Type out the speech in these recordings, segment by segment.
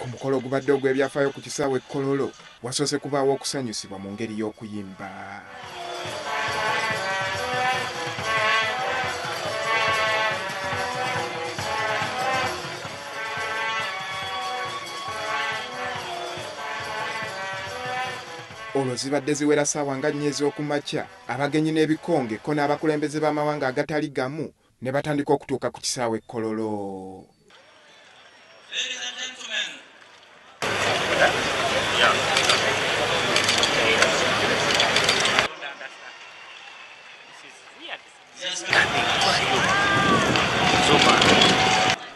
Ku mukolo gubadde ogw'ebyafaayo ku kisaawe Kololo wasoose kubaawo okusanyusibwa mu ngeri y'okuyimba. Olwo zibadde ziwera ssaawa nga 4 ez'okumakya, abagenyi n'ebikonge ko n'abakulembeze b'amawanga agatali gamu ne batandika okutuuka ku kisaawe Kololo.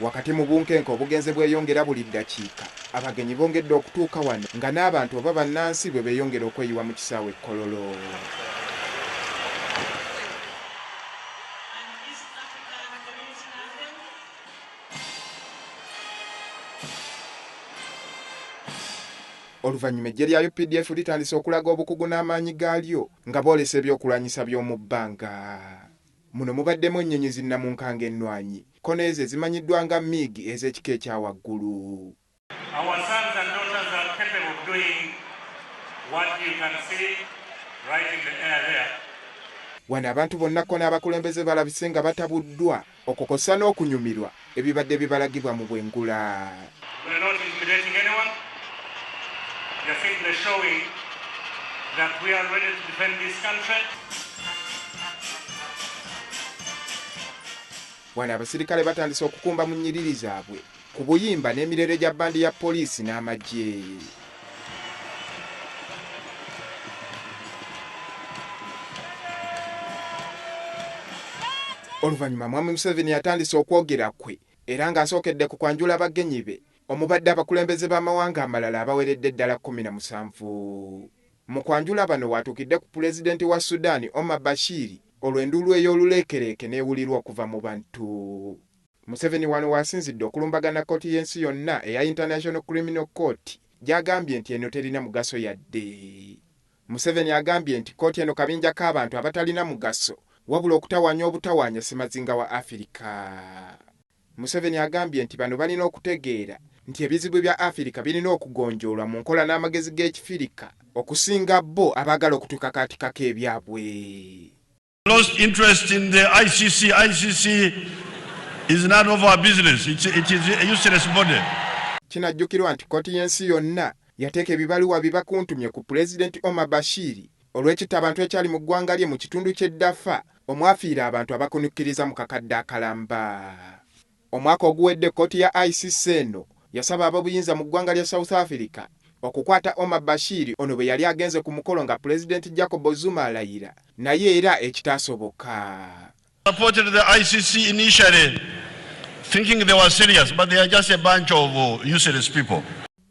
Wakati mu bunkenke obugenze bweyongera buli ddakiika, abagenyi bongedde okutuuka wano nga n'abantu oba bannansi bwe beeyongera okweyiwa mu kisaawe Kololo. Oluvannyuma eggye lya UPDF litandise okulaga obukugu n'amaanyi gaalyo nga boolesa ebyokulwanyisa by'omu bbanga. Muno mubaddemu ennyonyi zinnamunkanga ennwanyi ko n'ezo ezimanyiddwa nga MiG ez'ekika ekya waggulu. Wano abantu bonna ko n'abakulembeze balabise nga batabuddwa okukosa n'okunyumirwa ebibadde bibalagibwa mu bwengula. Wano abasirikale batandise okukumba mu nnyiriri zaabwe ku buyimba n'emirere gya bbandi ya poliisi n'amagye. Oluvannyuma Mwami Museveni yatandise okwogera kwe era ng'asookedde ku kwanjula abagenyi be omubadde abakulembeze b'amawanga amalala abaweredde ddala 17. Mu kwanjula bano waatuukidde ku pulezidenti wa Sudan Omar Bashir olw'enduulu ey'oluleekereeke n'ewulirwa okuva mu bantu. Museveni wano wasinzidde okulumbagana kkooti y'ensi yonna eya International Criminal Court gy'agambye nti eno terina mugaso yadde. Museveni agambye nti kkooti eno kabinja k'abantu abatalina mugaso wabula okutawaanya obutawaanya ssemazinga wa Afirika. Museveni agambye nti bano balina okutegeera nti ebizibu bya Afirika birina okugonjoolwa mu nkola n'amagezi g'ekifirika okusinga bo abaagala okutuuka kaatika k'ebyabwe. Lost interest in the ICC. ICC is none of our business. It is a useless body. Kinajjukirwa nti kkooti y'ensi yonna yateeka ebibaluwa bibakuntumye ku pulezidenti Omar Bashir olw'ekitta abantu ekyali mu ggwanga lye mu kitundu ky'eddafa omwafiira abantu abakunukkiriza mu kakadde akalamba. Omwaka oguwedde kkooti ya ICC eno yasaba ab'obuyinza mu ggwanga lya South Africa okukwata Omar Bashir ono bwe yali agenze ku mukolo nga pulezidenti Jacob Zuma alayira naye era ekitaasoboka. Supported the ICC initially thinking they were serious, but they are just a bunch of useless people.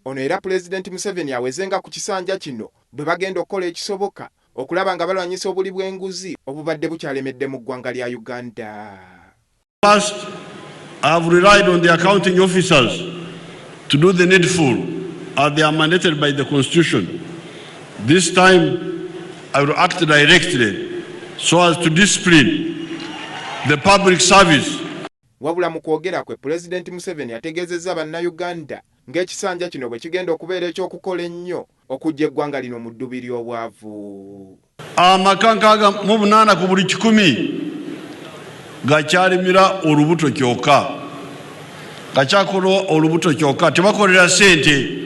Ono era pulezidenti Museveni awezenga ku kisanja kino bwe bagenda okukola ekisoboka okulaba nga balwanyisa obuli bw'enguzi obubadde bukyalemedde mu ggwanga lya Uganda. First, I have relied on the accounting officers to do the needful as they are mandated by the Constitution. This time, I will act directly so as to discipline the public service. Wabula mu kwogera kwe pulezidenti Museveni ategeezezza bannayuganda ng'ekisanja kino bwe kigenda okubeera eky'okukola ennyo okuggya eggwanga lino mu ddubi ly'obwavu. Amaka 68 ku buli 100 gakyalimira olubuto kyokka. Gakyakola olubuto kyokka tebakolera ssente.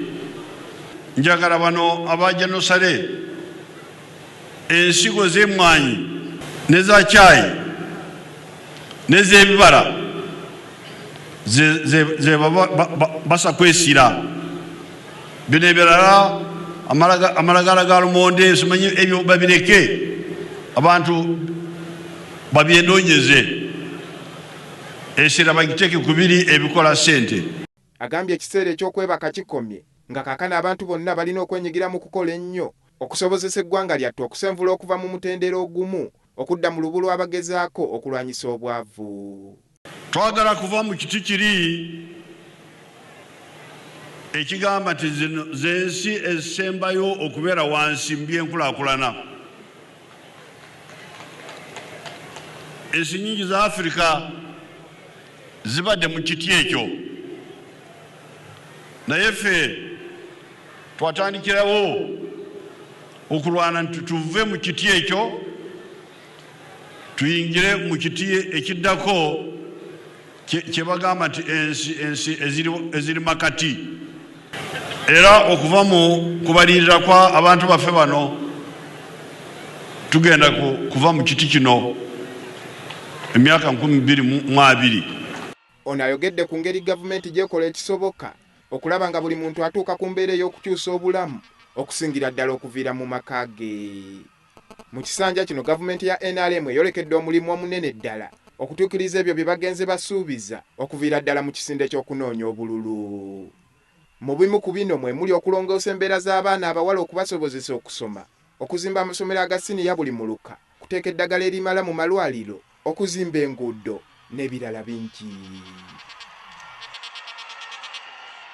Njagala bano abajanosale ensigo z'emmwanyi n'eza caayi n'ez'ebibala ze basa kwesira. Bino ebirala amalagala ga lumonde simanyi ebyo babireke abantu babyenoonyeze. Esira bagiteeke ku biri ebikola ssente. Agambye ekiseera eky'okwebaka kikomye nga kaakano abantu bonna balina okwenyigira mu kukola ennyo okusobozesa eggwanga lyattu okusenvula okuva mu mutendera ogumu okudda mu lubu lw'abagezaako okulwanyisa obwavu. Twagala kuva mu kiti kiri ekigamba nti z'ensi ezisembayo okubeera wansi mu by'enkulaakulana. Ensi nnyingi za Afirika zibadde mu kiti ekyo. naye ffe twatandikirawo okulwana nti tuve mu kiti ekyo tuyingire mu kiti ekiddako kye bagamba nti ensi eziri makati. Era okuva mu kubalirira kwa abantu baffe bano tugenda kuva mu kiti kino emyaka 2020. Ono ayogedde ku ngeri gavumenti gy'ekola ekisoboka okulaba nga buli muntu atuuka ku mbeera ey'okukyusa obulamu okusingira ddala okuviira mu maka ge. Mu kisanja kino gavumenti ya NRM eyolekedde omulimu omunene ddala okutuukiriza ebyo bye bagenze basuubiza okuviira ddala mu kisinde ky'okunoonya obululu. Mu bimu ku bino mwe muli okulongoosa embeera z'abaana abawala okubasobozesa okusoma, okuzimba amasomero aga siniya buli muluka, kuteeka eddagala erimala mu malwaliro, okuzimba enguudo n'ebirala bingi.